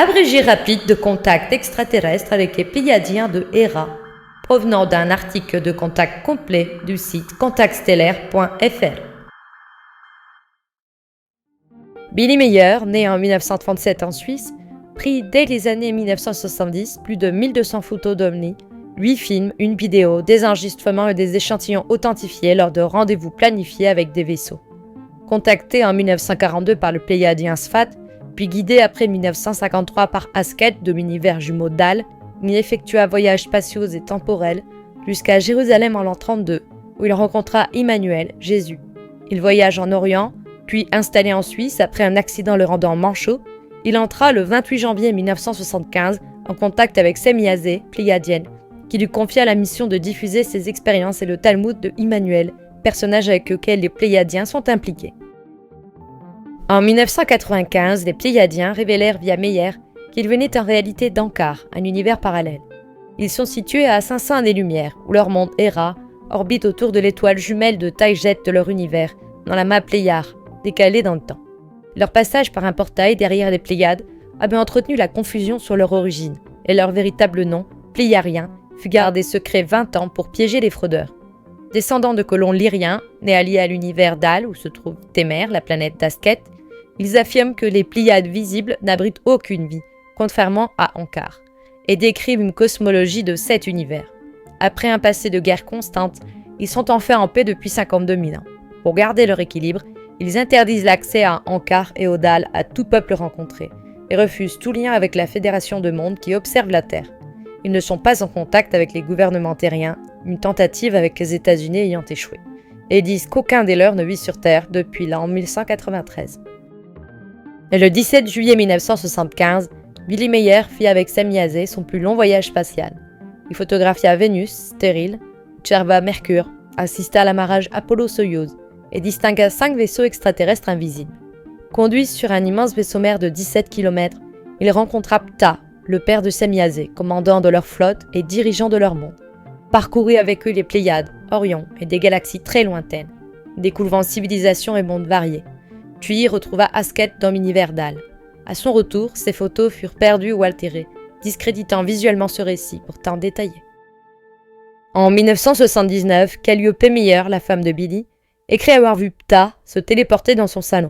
Abrégé rapide de contact extraterrestre avec les Pléiadiens de Héra, provenant d'un article de contact complet du site contactstellaire.fr. Billy Meier, né en 1937 en Suisse, prit dès les années 1970 plus de 1200 photos d'OVNI, 8 films, une vidéo, des enregistrements et des échantillons authentifiés lors de rendez-vous planifiés avec des vaisseaux. Contacté en 1942 par le Pléiadien Sfat, puis guidé après 1953 par Asket de l'univers jumeau DAL, il effectua voyages spatiaux et temporels jusqu'à Jérusalem en l'an 32, où il rencontra Emmanuel, Jésus. Il voyage en Orient, puis installé en Suisse après un accident le rendant manchot, il entra le 28 janvier 1975 en contact avec Semiazé, pléiadienne, qui lui confia la mission de diffuser ses expériences et le Talmud de Emmanuel, personnage avec lequel les Pléiadiens sont impliqués. En 1995, les Pléiadiens révélèrent via Meier qu'ils venaient en réalité d'Ankar, un univers parallèle. Ils sont situés à 500 années-lumière, où leur monde Héra orbite autour de l'étoile jumelle de taille jet de leur univers, dans la map Pléiar, décalée dans le temps. Leur passage par un portail derrière les Pléiades avait entretenu la confusion sur leur origine, et leur véritable nom, Pléiarien, fut gardé secret 20 ans pour piéger les fraudeurs. Descendants de colons lyriens, nés alliés à l'univers d'Al, où se trouve Témer, la planète d'Asket, ils affirment que les Pléiades visibles n'abritent aucune vie, contrairement à Ankar, et décrivent une cosmologie de 7 univers. Après un passé de guerre constante, ils sont enfin en paix depuis 52 000 ans. Pour garder leur équilibre, ils interdisent l'accès à Ankar et au Dal à tout peuple rencontré, et refusent tout lien avec la Fédération de Mondes qui observe la Terre. Ils ne sont pas en contact avec les gouvernements terriens, une tentative avec les États-Unis ayant échoué, et disent qu'aucun des leurs ne vit sur Terre depuis l'an 1193. Et le 17 juillet 1975, Billy Meier fit avec Semiazé son plus long voyage spatial. Il photographia Vénus, stérile, observa Mercure, assista à l'amarrage Apollo-Soyouz et distingua 5 vaisseaux extraterrestres invisibles. Conduit sur un immense vaisseau mère de 17 km, il rencontra Ptah, le père de Semiazé, commandant de leur flotte et dirigeant de leur monde. Parcourut avec eux les Pléiades, Orion et des galaxies très lointaines, découvrant civilisations et mondes variés. Puis y retrouva Asket dans l'univers d'Al. À son retour, ses photos furent perdues ou altérées, discréditant visuellement ce récit, pourtant détaillé. En 1979, Calliope Meier, la femme de Billy, écrit avoir vu Ptah se téléporter dans son salon.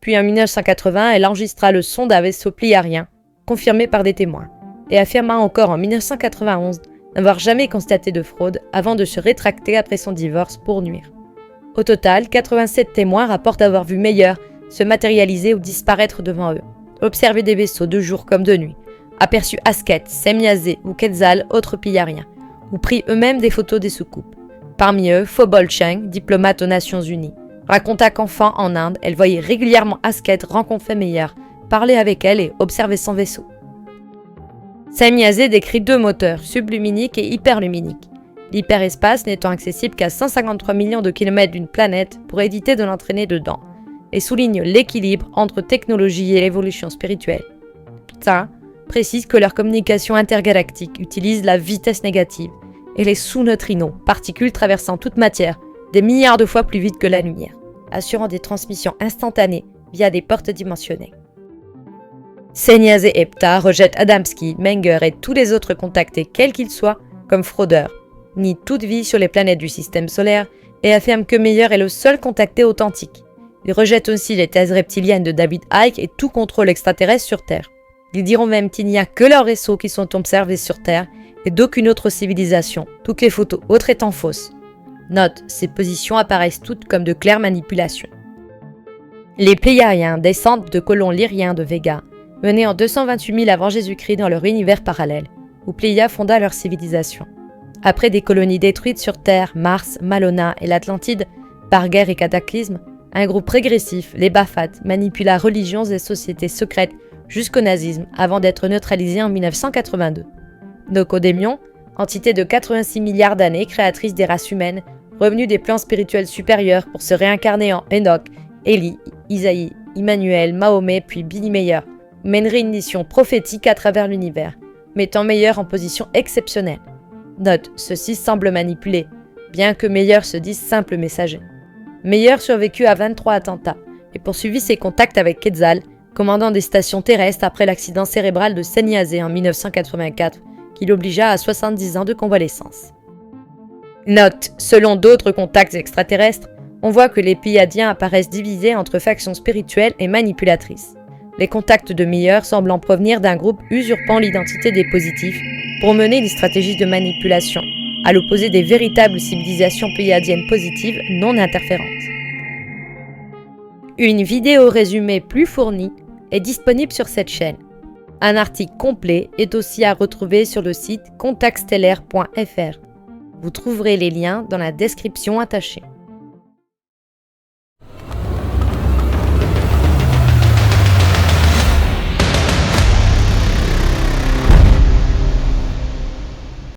Puis en 1980, elle enregistra le son d'un vaisseau pléiarien, confirmé par des témoins, et affirma encore en 1991 n'avoir jamais constaté de fraude avant de se rétracter après son divorce pour nuire. Au total, 87 témoins rapportent avoir vu Meier se matérialiser ou disparaître devant eux, observer des vaisseaux de jour comme de nuit, aperçu Asket, Semiazé ou Quetzal, autres pléiariens, ou pris eux-mêmes des photos des soucoupes. Parmi eux, Phobol Cheng, diplomate aux Nations Unies, raconta qu'enfant en Inde, elle voyait régulièrement Asket rencontrer Meier, parler avec elle et observer son vaisseau. Semiazé décrit 2 moteurs, subluminiques et hyperluminiques, l'hyperespace n'étant accessible qu'à 153 millions de kilomètres d'une planète pour éviter de l'entraîner dedans, et souligne l'équilibre entre technologie et l'évolution spirituelle. Ptah précise que leur communication intergalactique utilise la vitesse négative et les sous-neutrinos, particules traversant toute matière, des milliards de fois plus vite que la lumière, assurant des transmissions instantanées via des portes dimensionnées. Semiazé et Ptah rejettent Adamski, Menger et tous les autres contactés, quels qu'ils soient, comme fraudeurs, nient toute vie sur les planètes du système solaire et affirment que Meier est le seul contacté authentique. Ils rejettent aussi les thèses reptiliennes de David Icke et tout contrôle extraterrestre sur Terre. Ils diront même qu'il n'y a que leurs vaisseaux qui sont observés sur Terre et d'aucune autre civilisation, toutes les photos autres étant fausses. Note, ces positions apparaissent toutes comme de claires manipulations. Les Pléiadiens descendent de colons lyriens de Vega, menés en 228 000 avant Jésus-Christ dans leur univers parallèle, où Pléia fonda leur civilisation. Après des colonies détruites sur Terre, Mars, Malona et l'Atlantide, par guerre et cataclysme, un groupe régressif, les Bafat, manipula religions et sociétés secrètes jusqu'au nazisme avant d'être neutralisé en 1982. Nocodémion, entité de 86 milliards d'années créatrice des races humaines, revenue des plans spirituels supérieurs pour se réincarner en Enoch, Élie, Isaïe, Emmanuel, Mahomet puis Billy Meier, mènerait une mission prophétique à travers l'univers, mettant Meier en position exceptionnelle. Note, ceci semble manipulé, bien que Meier se dise simple messager. Meier survécut à 23 attentats et poursuivit ses contacts avec Quetzal, commandant des stations terrestres après l'accident cérébral de Sennyaze en 1984, qui l'obligea à 70 ans de convalescence. Note, selon d'autres contacts extraterrestres, on voit que les Pléiadiens apparaissent divisés entre factions spirituelles et manipulatrices. Les contacts de Meyer semblent en provenir d'un groupe usurpant l'identité des positifs pour mener des stratégies de manipulation, à l'opposé des véritables civilisations pléiadiennes positives non interférentes. Une vidéo résumée plus fournie est disponible sur cette chaîne. Un article complet est aussi à retrouver sur le site contactstellaire.fr. Vous trouverez les liens dans la description attachée.